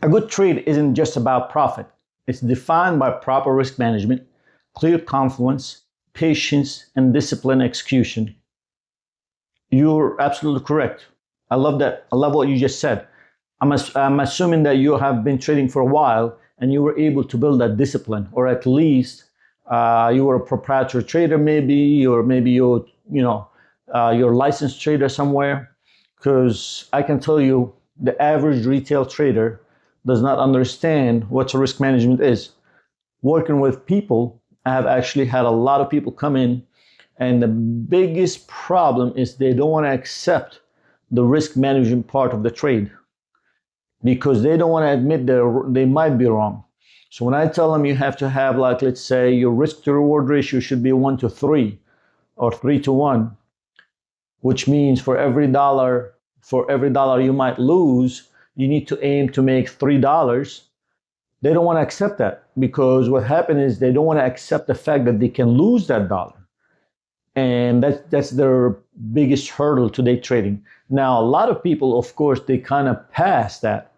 A good trade isn't just about profit. It's defined by proper risk management, clear confluence, patience, and disciplined execution. You're absolutely correct. I love that. I love what you just said. I'm assuming that you have been trading for a while and you were able to build that discipline, or at least you were a proprietary trader, maybe, or maybe you're a licensed trader somewhere. Because I can tell you, the average retail trader does not understand what risk management is. Working with people, I have actually had a lot of people come in, and the biggest problem is they don't want to accept the risk management part of the trade because they don't want to admit they might be wrong. So when I tell them you have to have, like, let's say your risk to reward ratio should be 1-3 or 3-1, which means for every dollar you might lose, you need to aim to make $3. They don't want to accept that, because what happened is they don't want to accept the fact that they can lose that dollar. And that's their biggest hurdle to day trading. Now, a lot of people, of course, they kind of pass that,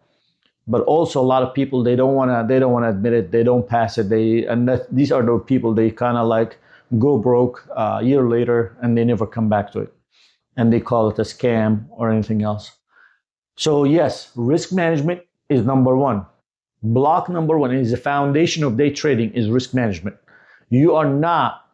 but also a lot of people, they don't want to admit it. They don't pass it. These are the people, they kind of like go broke a year later and they never come back to it, and they call it a scam or anything else. So yes, risk management is number one. Block number one is the foundation of day trading is risk management. You are not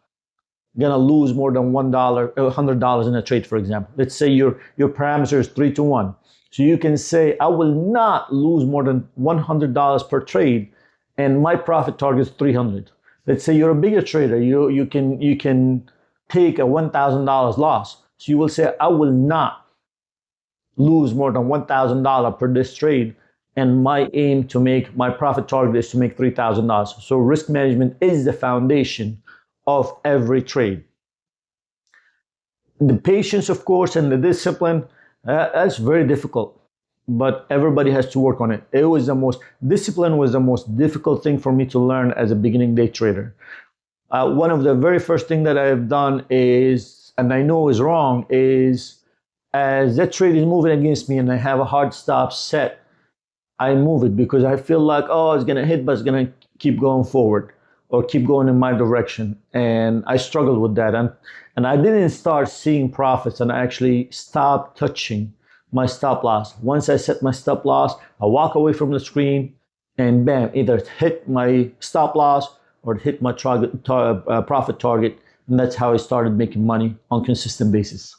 gonna lose more than $100 in a trade, for example. Let's say your parameter is 3-1. So you can say, I will not lose more than $100 per trade, and my profit target is 300. Let's say you're a bigger trader. You can take a $1,000 loss. So you will say, I will not lose more than $1,000 per this trade, and my aim to make my profit target is to make $3,000. So risk management is the foundation of every trade. The patience, of course, and the discipline, that's very difficult, but everybody has to work on it. Discipline was the most difficult thing for me to learn as a beginning day trader. One of the very first thing that I've done is, and I know is wrong, is as that trade is moving against me and I have a hard stop set, I move it because I feel like, oh, it's gonna hit, but it's gonna keep going forward or keep going in my direction. And I struggled with that. And I didn't start seeing profits, and I actually stopped touching my stop loss. Once I set my stop loss, I walk away from the screen and bam, either it hit my stop loss or it hit my profit target. And that's how I started making money on a consistent basis.